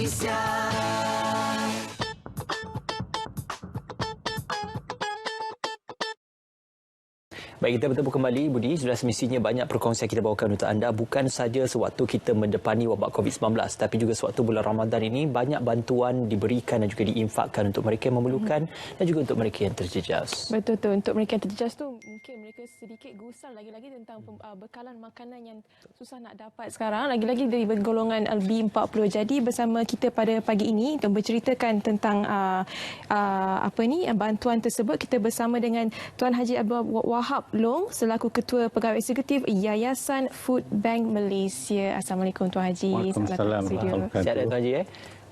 Malaysia. Baik, kita bertemu kembali, Budi. Sudah semestinya banyak perkongsian kita bawakan untuk anda. Bukan saja sewaktu kita mendepani wabak COVID-19, tapi juga sewaktu bulan Ramadan ini banyak bantuan diberikan dan juga diinfakkan untuk mereka yang memerlukan dan juga untuk mereka yang terjejas. Betul. Untuk mereka yang terjejas tu mungkin mereka sedikit gusar lagi-lagi tentang bekalan makanan yang susah nak dapat sekarang. Lagi-lagi dari golongan B40. Jadi bersama kita pada pagi ini untuk berceritakan tentang bantuan tersebut, kita bersama dengan Tuan Haji Abdul Wahab Long selaku Ketua Pegawai Eksekutif Yayasan Food Bank Malaysia. Assalamualaikum Tuan Haji. Waalaikumsalam. Sihat Tuan Haji.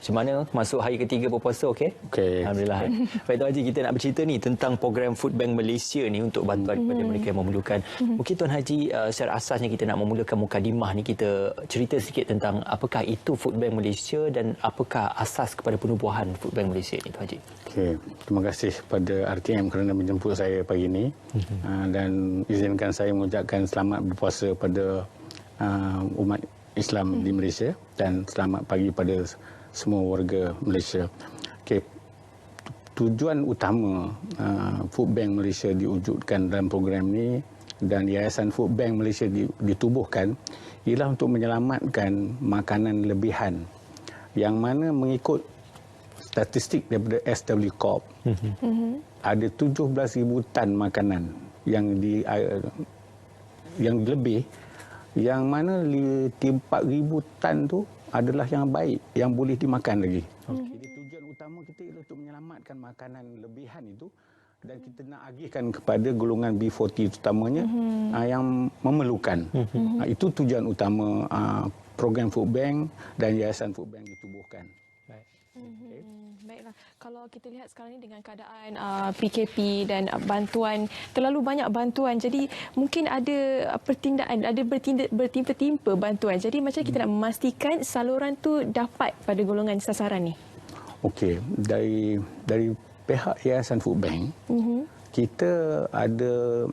Macam mana masuk hari ketiga berpuasa, okey? Okey. Alhamdulillah. Baik Tuan Haji, kita nak bercerita ni tentang program Food Bank Malaysia ni untuk bantuan kepada mereka yang memerlukan. Mungkin Tuan Haji, secara asasnya kita nak memulakan mukadimah ni, kita cerita sikit tentang apakah itu Food Bank Malaysia dan apakah asas kepada penubuhan Food Bank Malaysia ni, Tuan Haji. Okey, terima kasih pada RTM kerana menjemput saya pagi ini dan izinkan saya mengucapkan selamat berpuasa pada umat Islam di Malaysia dan selamat pagi pada semua warga Malaysia. Okey, tujuan utama Food Bank Malaysia diwujudkan dalam program ini dan Yayasan Food Bank Malaysia ditubuhkan ialah untuk menyelamatkan makanan lebihan yang mana mengikut statistik daripada SW Corp ada 17,000 tan makanan yang lebih, yang mana 4,000 tan tu adalah yang baik, yang boleh dimakan lagi. Jadi tujuan utama kita ialah untuk menyelamatkan makanan lebihan itu dan kita nak agihkan kepada golongan B40 terutamanya yang memerlukan. Itu tujuan utama program Food Bank dan Yayasan Food Bank ditubuhkan. Baiklah, kalau kita lihat sekarang ni dengan keadaan PKP dan bantuan, terlalu banyak bantuan, jadi mungkin ada pertindaan, ada bertimpa-timpa bantuan. Jadi macam kita nak memastikan saluran tu dapat pada golongan sasaran ni? Okey, dari pihak Yayasan Food Bank, kita ada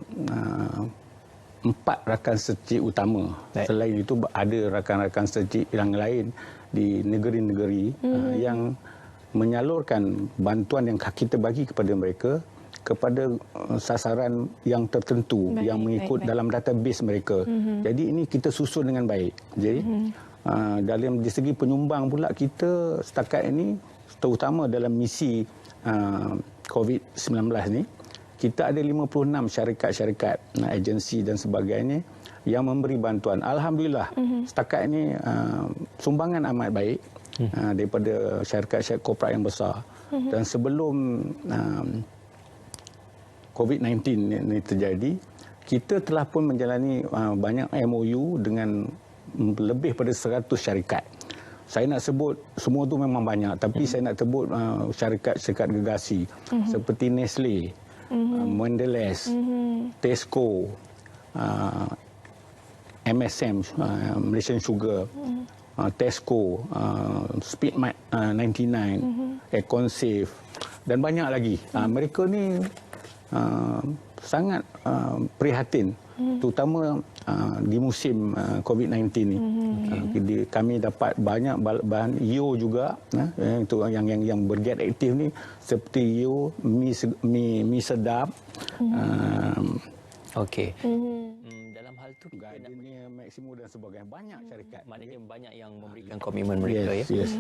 4 rakan sercik utama. Selain itu ada rakan-rakan sercik yang lain di negeri-negeri yang menyalurkan bantuan yang kita bagi kepada mereka kepada sasaran yang tertentu, yang mengikut dalam database mereka. Jadi ini kita susun dengan baik. Jadi dalam segi penyumbang pula, kita setakat ini terutama dalam misi COVID-19 ni, kita ada 56 syarikat-syarikat, agensi dan sebagainya yang memberi bantuan. Alhamdulillah, setakat ini sumbangan amat baik daripada syarikat-syarikat korporat yang besar. Dan sebelum COVID-19 ini terjadi, kita telah pun menjalani banyak MOU dengan lebih pada 100 syarikat. Saya nak sebut semua tu memang banyak, tapi saya nak sebut syarikat-syarikat gergasi seperti Nestle, Mondelez, Tesco, MSM, Malaysian Sugar, Tesco, Speedmart 99, Econsave dan banyak lagi. Mereka ni sangat prihatin, terutama di musim COVID-19 ni. Kami dapat banyak bahan EO juga, itu yang bergiat aktif ni, seperti EO, mi sedap. Okey. Dalam hal tu Gardenia, Maximo dan sebagainya, banyak syarikat. Maknanya banyak yang memberikan komitmen mereka. Yes.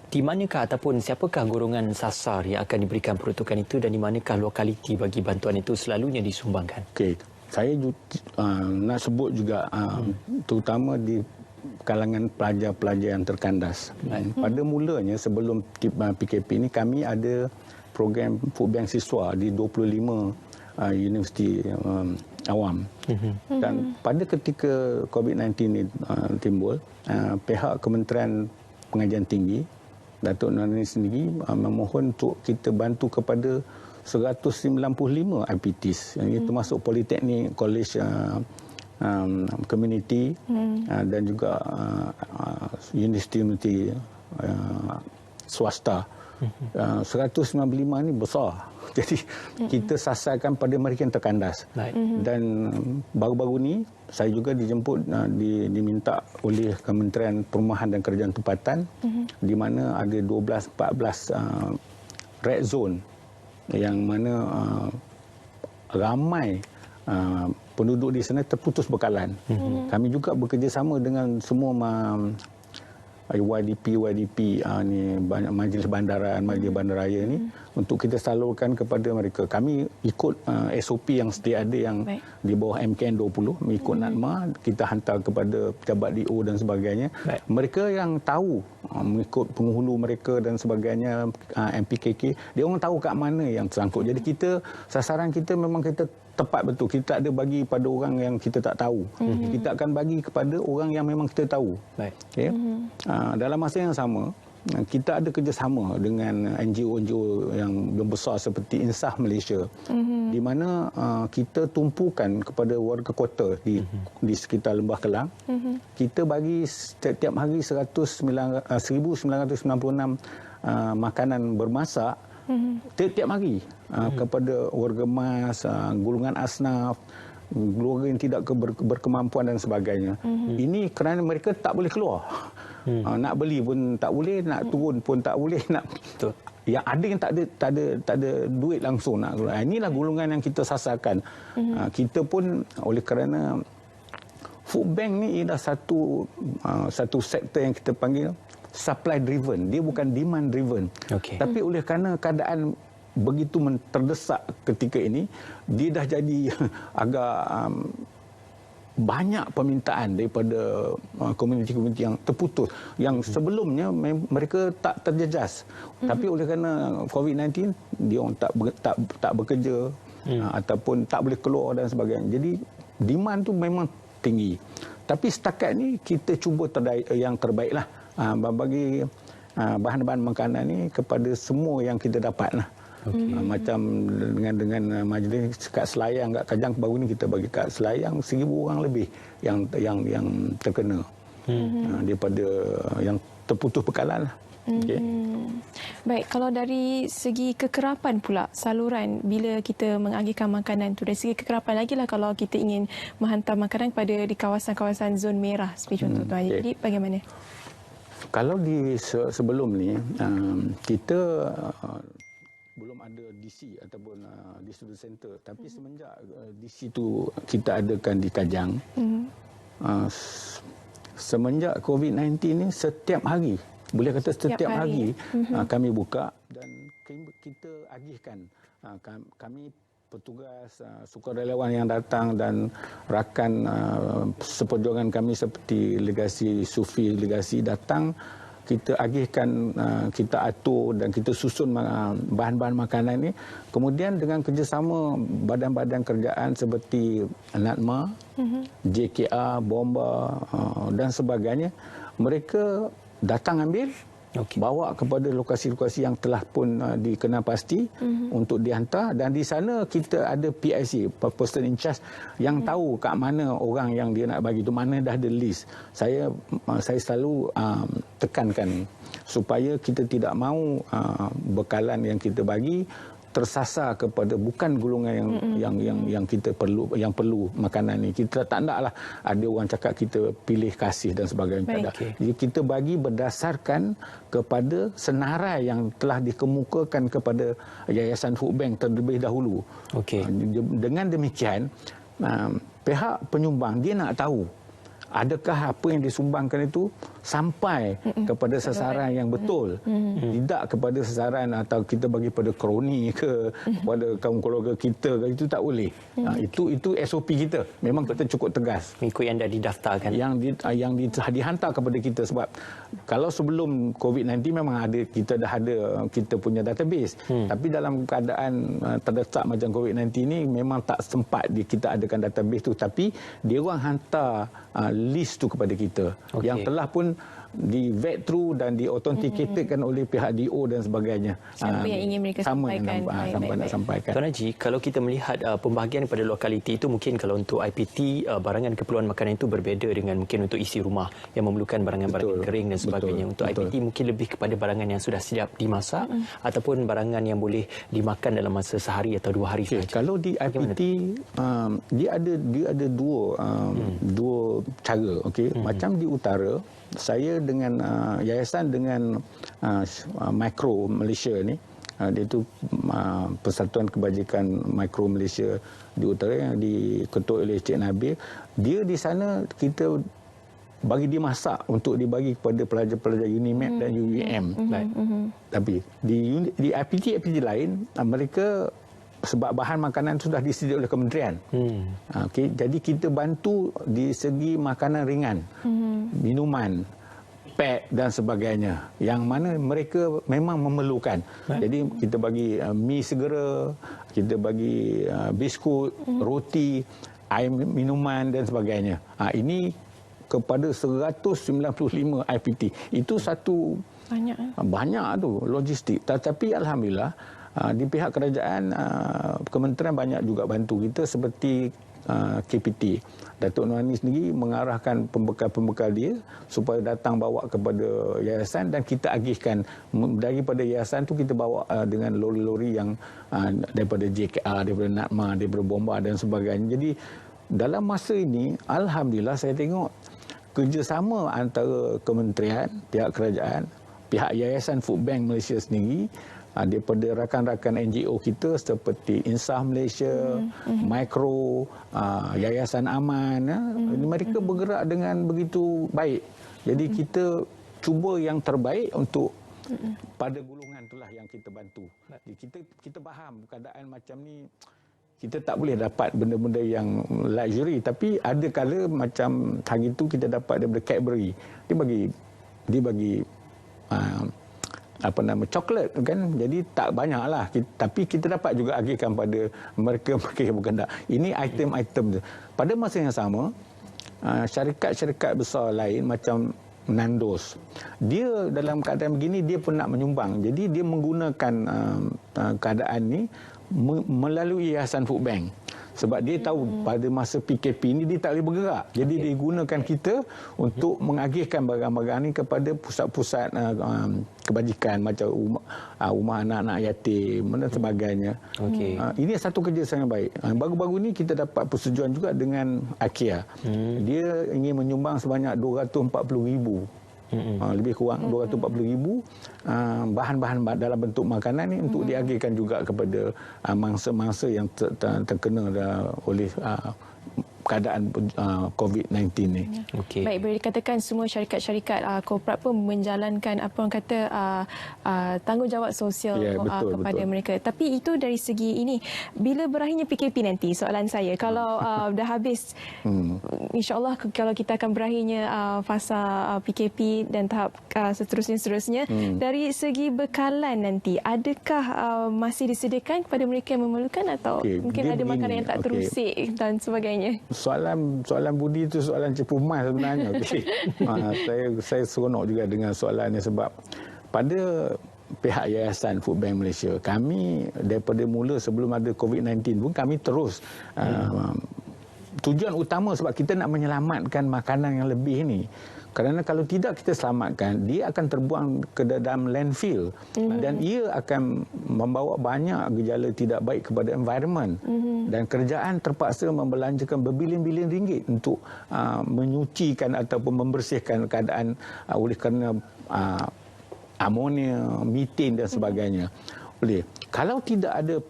Di manakah ataupun siapakah golongan sasar yang akan diberikan peruntukan itu dan di manakah lokaliti bagi bantuan itu selalunya disumbangkan? Okey, saya nak sebut juga terutama di kalangan pelajar-pelajar yang terkandas. Pada mulanya sebelum PKP ini, kami ada program Food Bank Siswa di 25 universiti awam. Dan pada ketika COVID-19 ini timbul, pihak Kementerian Pengajian Tinggi, Datuk Nurani sendiri memohon untuk kita bantu kepada 195 IPTs. Ini termasuk Politeknik, College Community dan juga universiti swasta 195 ni besar. Jadi kita sasarkan pada mereka yang terkandas. Dan baru-baru ni saya juga dijemput, diminta oleh Kementerian Perumahan dan Kerajaan Tempatan, di mana ada 12-14 red zone yang mana ramai penduduk di sana terputus bekalan. Kami juga bekerjasama dengan semua YDP ni, banyak majlis bandaraan, majlis bandaraya ni, untuk kita salurkan kepada mereka. Kami ikut SOP yang sedia ada yang di bawah MKN 20, mengikut NADMA, kita hantar kepada pejabat DO dan sebagainya. Mereka yang tahu, mengikut penghulu mereka dan sebagainya, MPKK, dia orang tahu kat mana yang tersangkut. Jadi kita, sasaran kita memang kita tepat betul. Kita tak ada bagi pada orang yang kita tak tahu. Kita akan bagi kepada orang yang memang kita tahu. Okay? Dalam masa yang sama, kita ada kerjasama dengan NGO-NGO yang besar seperti Insaf Malaysia, di mana kita tumpukan kepada warga kota di sekitar Lembah Kelang. Kita bagi setiap hari 1996 makanan bermasak tiap hari kepada warga mas, golongan asnaf, keluarga yang tidak berkemampuan dan sebagainya. Ini kerana mereka tak boleh keluar. Nak beli pun tak boleh, nak turun pun tak boleh, nak yang ada yang tak ada duit langsung nak keluar. Inilah golongan yang kita sasarkan. Kita pun oleh kerana food bank ni ialah satu sektor yang kita panggil supply driven, dia bukan demand driven. Tapi oleh kerana keadaan begitu terdesak ketika ini, dia dah jadi agak banyak permintaan daripada komuniti-komuniti yang terputus, yang sebelumnya mereka tak terjejas. Tapi oleh kerana COVID-19, dia orang tak bekerja, ataupun tak boleh keluar dan sebagainya. Jadi demand tu memang tinggi. Tapi setakat ni kita cuba yang terbaiklah, bagi bahan-bahan makanan ni kepada semua yang kita dapat lah. Macam dengan majlis kat Selayang, kat Kajang, baru ni kita bagi kat Selayang 1,000 orang lebih yang terkena daripada yang terputus bekalan lah. Baik, kalau dari segi kekerapan pula saluran bila kita mengagihkan makanan tu, dari segi kekerapan lagi lah kalau kita ingin menghantar makanan kepada di kawasan-kawasan zon merah seperti contoh tu. Jadi bagaimana? Kalau di sebelum ni kita belum ada DC ataupun distribution center, tapi semenjak DC tu kita adakan di Kajang, semenjak COVID-19 ni setiap hari, boleh kata setiap hari kami buka dan kita agihkan. Kami petugas, sukarelawan yang datang dan rakan seperjuangan kami seperti Legasi Sufi Legasi datang, kita agihkan, kita atur dan kita susun bahan-bahan makanan ini. Kemudian dengan kerjasama badan-badan kerjaan seperti NADMA, JKA, Bomba dan sebagainya, mereka datang ambil, bawa kepada lokasi-lokasi yang telah pun dikenal pasti untuk dihantar, dan di sana kita ada PIC, person in charge, yang tahu kat mana orang yang dia nak bagi tu, mana dah ada list. Saya selalu tekankan supaya kita tidak mahu bekalan yang kita bagi tersasar kepada bukan golongan yang kita perlu makanan ni. Kita tak naklah ada orang cakap kita pilih kasih dan sebagainya. Jadi kita bagi berdasarkan kepada senarai yang telah dikemukakan kepada Yayasan Food Bank terlebih dahulu. Dengan demikian, pihak penyumbang dia nak tahu adakah apa yang disumbangkan itu sampai kepada sasaran yang betul, tidak kepada sasaran atau kita bagi pada kroni ke kepada kaum keluarga kita ke, itu tak boleh. Itu SOP kita, memang kita cukup tegas mengikut yang dah didaftarkan, yang dihantar kepada kita. Sebab kalau sebelum COVID-19 memang kita dah ada kita punya database, tapi dalam keadaan terdesak macam COVID-19 ni memang tak sempat kita adakan database tu, tapi dia orang hantar list tu kepada kita, yang telah pun di vet through dan diautenticatedkan oleh pihak DO dan sebagainya. Siapa yang ingin mereka sampaikan. Nak sampaikan. Tuan Haji, kalau kita melihat pembahagian pada lokaliti itu, mungkin kalau untuk IPT, barangan keperluan makanan itu berbeza dengan mungkin untuk isi rumah yang memerlukan barangan-barangan kering dan sebagainya. Untuk IPT mungkin lebih kepada barangan yang sudah siap dimasak ataupun barangan yang boleh dimakan dalam masa sehari atau 2 hari sahaja. Kalau di IPT dia ada dua cara. Macam di utara, saya dengan yayasan dengan Makro Malaysia ni, dia itu Persatuan Kebajikan Makro Malaysia di utara yang diketuai oleh Cik Nabil. Dia di sana kita bagi dia masak untuk dibagi kepada pelajar-pelajar UNIMED dan UUM. Tapi di IPT lain, mereka sebab bahan makanan sudah disediakan oleh kementerian. Jadi kita bantu di segi makanan ringan, minuman, pek dan sebagainya yang mana mereka memang memerlukan. Jadi kita bagi mi segera, kita bagi biskut, roti, air minuman dan sebagainya. Ini kepada 195 IPT. Itu satu banyak tu logistik. Tetapi alhamdulillah di pihak kerajaan, kementerian banyak juga bantu kita seperti KPT. Datuk Nohani sendiri mengarahkan pembekal-pembekal dia supaya datang bawa kepada yayasan dan kita agihkan. Daripada yayasan tu kita bawa dengan lori-lori yang daripada JKR, daripada NATMA, daripada Bomba dan sebagainya. Jadi dalam masa ini, alhamdulillah saya tengok kerjasama antara kementerian, pihak kerajaan, pihak Yayasan Food Bank Malaysia sendiri, daripada rakan-rakan NGO kita seperti Insaf Malaysia, Makro, Yayasan Aman, mereka bergerak dengan begitu baik. Jadi kita cuba yang terbaik untuk pada golongan itulah yang kita bantu. Kita faham keadaan macam ni, kita tak boleh dapat benda-benda yang luxury, tapi ada kala macam hari itu kita dapat daripada Cadbury. Dia bagi coklat kan, jadi tak banyaklah, tapi kita dapat juga agihkan pada mereka yang berkehendak. Ini item-item. Pada masa yang sama, syarikat-syarikat besar lain macam Nandos, dia dalam keadaan begini dia pun nak menyumbang. Jadi dia menggunakan keadaan ni melalui Yayasan Food Bank. Sebab dia tahu pada masa PKP ni dia tak boleh bergerak. Jadi dia gunakan kita untuk mengagihkan barang-barang ni kepada pusat-pusat kebajikan macam rumah anak-anak yatim dan sebagainya. Ini satu kerja sangat baik. Baru-baru ni kita dapat persetujuan juga dengan IKEA. Dia ingin menyumbang sebanyak 240,000. Lebih kurang 240,000 bahan-bahan dalam bentuk makanan ni untuk diagihkan juga kepada mangsa-mangsa yang terkena oleh keadaan COVID-19 ni. Baik, boleh dikatakan semua syarikat-syarikat korporat pun menjalankan apa orang kata tanggungjawab sosial kepada mereka. Tapi itu dari segi ini, bila berakhirnya PKP nanti, soalan saya, kalau dah habis, insya-Allah kalau kita akan berakhirnya fasa PKP dan tahap seterusnya, dari segi bekalan nanti, adakah masih disediakan kepada mereka yang memerlukan atau mungkin ada makanan yang tak terusik dan sebagainya? Soalan Budi itu soalan cepu mas sebenarnya. Saya seronok juga dengan soalan ini sebab pada pihak Yayasan Food Bank Malaysia, kami daripada mula sebelum ada COVID-19 pun kami terus tujuan utama sebab kita nak menyelamatkan makanan yang lebih ini. Kerana kalau tidak kita selamatkan, dia akan terbuang ke dalam landfill dan ia akan membawa banyak gejala tidak baik kepada environment. Dan kerajaan terpaksa membelanjakan berbilion-bilion ringgit untuk menyucikan ataupun membersihkan keadaan oleh kerana amonia, metan dan sebagainya. Kalau tidak ada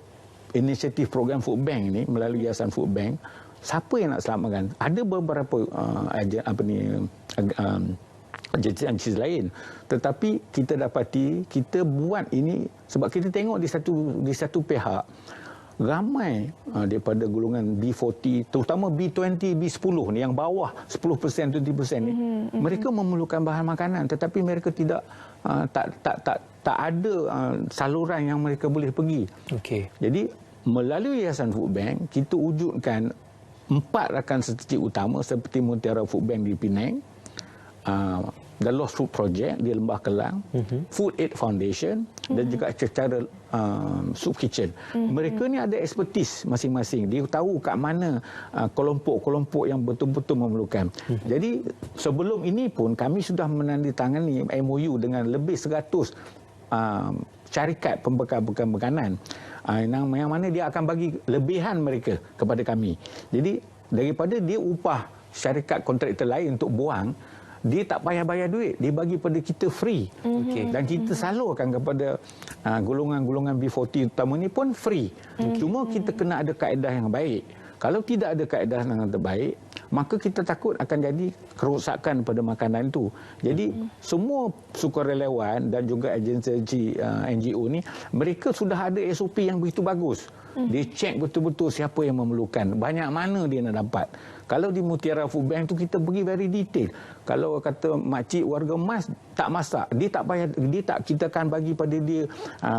inisiatif program Food Bank ini melalui Yayasan Food Bank, siapa yang nak selamatkan? Ada beberapa agensi lain, tetapi kita dapati kita buat ini sebab kita tengok di satu pihak ramai daripada golongan B40, terutama B20, B10 ni yang bawah 10%, 20% ni, mereka memerlukan bahan makanan tetapi mereka tidak tak ada saluran yang mereka boleh pergi. Jadi melalui Yayasan Food Bank kita wujudkan 4 rakan strategik utama seperti Mutiara Food Bank di Penang, The Lost Food Project di Lembah Kelang, Food Aid Foundation dan juga secara Soup Kitchen. Mereka ni ada expertise masing-masing. Dia tahu kat mana kelompok-kelompok yang betul-betul memerlukan. Jadi sebelum ini pun kami sudah menandatangani MOU dengan lebih 100 syarikat pembekal-bekal makanan. Yang mana dia akan bagi lebihan mereka kepada kami. Jadi daripada dia upah syarikat kontraktor lain untuk buang, dia tak payah bayar duit, dia bagi pada kita free. Dan kita salurkan kepada golongan-golongan B40 utama ni pun free. Cuma kita kena ada kaedah yang baik. Kalau tidak ada kaedah yang terbaik, maka kita takut akan jadi kerosakan pada makanan itu. Jadi semua sukarelawan dan juga agensi NGO ni, mereka sudah ada SOP yang begitu bagus. Dia cek betul-betul siapa yang memerlukan, banyak mana dia nak dapat. Kalau di Mutiara Food Bank tu kita pergi very detail. Kalau kata makcik warga emas tak masak, dia tak payah, kita akan bagi pada dia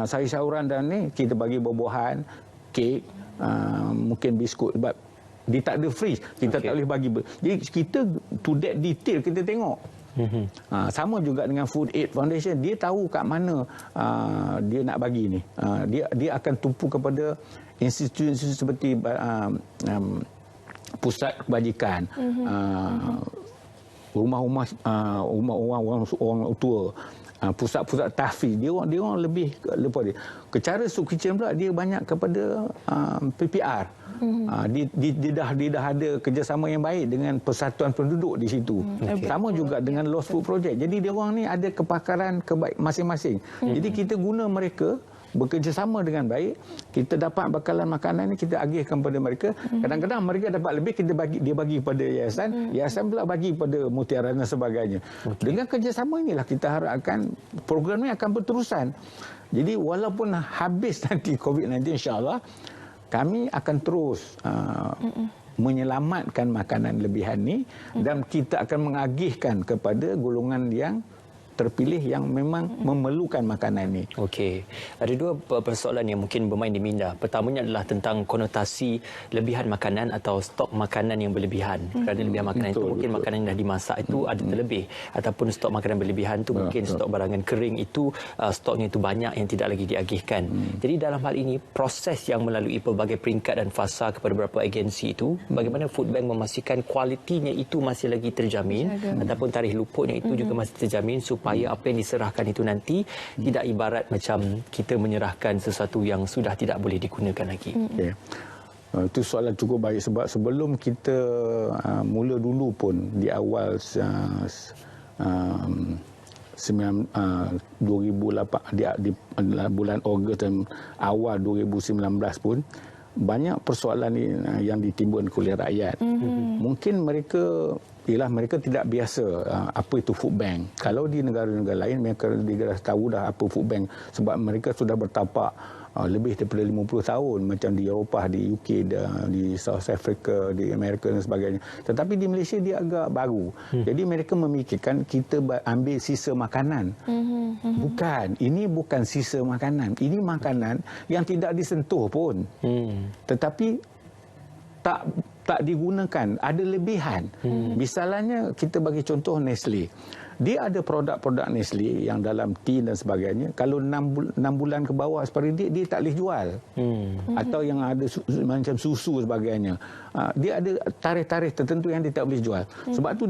sayur-sayuran dan ni kita bagi buah-buahan, kek, mungkin biskut, sebab dia tak ada freeze, kita tak boleh bagi. Jadi kita to that detail kita tengok. Sama juga dengan Food Aid Foundation, dia tahu kat mana dia nak bagi ni. Dia akan tumpu kepada institusi seperti pusat kebajikan, rumah-rumah orang tua, pusat-pusat tahfiz. Dia orang lebih lepas dia. Cara Soup Kitchen pula dia banyak kepada PPR. Dia dah ada kerjasama yang baik dengan persatuan penduduk di situ. Sama juga dengan Lost Food Project. Jadi dia orang ni ada kepakaran masing-masing. Jadi kita guna mereka bekerjasama dengan baik, kita dapat bakalan makanan ni kita agihkan kepada mereka. Kadang-kadang mereka dapat lebih, dia bagi kepada yayasan pula bagi kepada Mutiara dan sebagainya. Dengan kerjasama inilah kita harapkan program ni akan berterusan. Jadi walaupun habis nanti COVID-19, insya-Allah kami akan terus menyelamatkan makanan lebihan ni dan kita akan mengagihkan kepada golongan yang terpilih yang memang memerlukan makanan ini. Okey. Ada dua persoalan yang mungkin bermain di minda. Pertamanya adalah tentang konotasi lebihan makanan atau stok makanan yang berlebihan. Kerana lebihan makanan itu mungkin makanan yang dah dimasak itu ada terlebih, ataupun stok makanan berlebihan itu mungkin stok barangan kering itu stoknya itu banyak yang tidak lagi diagihkan. Jadi dalam hal ini proses yang melalui pelbagai peringkat dan fasa kepada beberapa agensi itu, bagaimana Food Bank memastikan kualitinya itu masih lagi terjamin ataupun tarikh luputnya itu juga masih terjamin supaya apa yang diserahkan itu nanti tidak ibarat macam kita menyerahkan sesuatu yang sudah tidak boleh digunakan lagi. Okay. Itu soalan cukup baik sebab sebelum kita mula dulu pun di awal 2008 di bulan Ogos dan awal 2019 pun banyak persoalan yang ditimbulkan oleh rakyat. Mungkin mereka tidak biasa apa itu food bank. Kalau di negara-negara lain mereka dah tahu dah apa food bank sebab mereka sudah bertapak lebih daripada 50 tahun macam di Eropah, di UK, di South Africa, di Amerika dan sebagainya. Tetapi di Malaysia dia agak baru. Jadi mereka memikirkan kita ambil sisa makanan. Bukan, ini bukan sisa makanan. Ini makanan yang tidak disentuh pun. Tetapi tak digunakan, ada lebihan. Misalnya kita bagi contoh Nestle. Dia ada produk-produk Nestle yang dalam tin dan sebagainya. Kalau 6 bulan ke bawah seperti dia tak boleh jual. Atau yang ada macam susu sebagainya. Dia ada tarikh-tarikh tertentu yang dia tak boleh jual. Sebab tu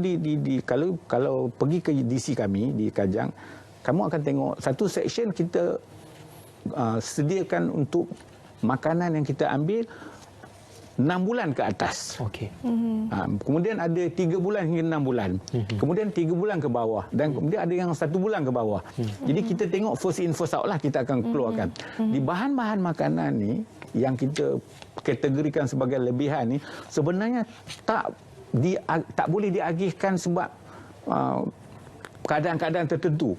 kalau pergi ke DC kami di Kajang, kamu akan tengok satu section kita sediakan untuk makanan yang kita ambil 6 bulan ke atas. Okey. Kemudian ada 3 bulan hingga 6 bulan. Kemudian 3 bulan ke bawah. Dan kemudian ada yang 1 bulan ke bawah. Jadi kita tengok first in first out lah kita akan keluarkan. Di bahan-bahan makanan ni yang kita kategorikan sebagai lebihan ni sebenarnya tak boleh diagihkan sebab keadaan-keadaan tertentu.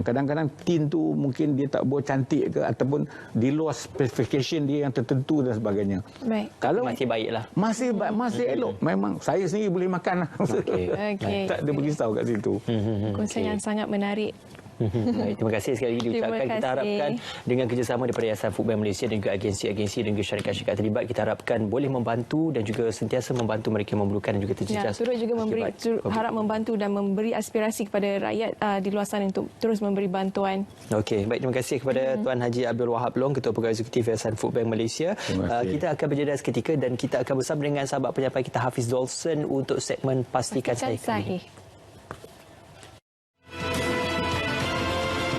Kadang-kadang tin tu mungkin dia tak boleh cantik ke ataupun di luar specification dia yang tertentu dan sebagainya. Baik. Kalau masih baiklah. Masih elok. Memang saya sendiri boleh makan. Okay. Tak ada beritahu kat situ. Konsep yang sangat menarik. Baik, terima kasih sekali lagi diucapkan. Terima Kita harapkan kasih. dengan kerjasama daripada Yayasan Foodbank Malaysia dan juga agensi-agensi dan juga syarikat-syarikat terlibat, kita harapkan boleh membantu dan juga sentiasa membantu mereka yang memerlukan dan juga terjejas. Turut juga harap membantu dan memberi aspirasi kepada rakyat di luar sana untuk terus memberi bantuan. Okey, baik, terima kasih kepada Tuan Haji Abdul Wahab Long, Ketua Pegawai Eksekutif Yayasan Foodbank Malaysia. Kita akan berjeda seketika dan kita akan bersama dengan sahabat penyampai kita Hafiz Dolson untuk segmen Pastikan Sahih.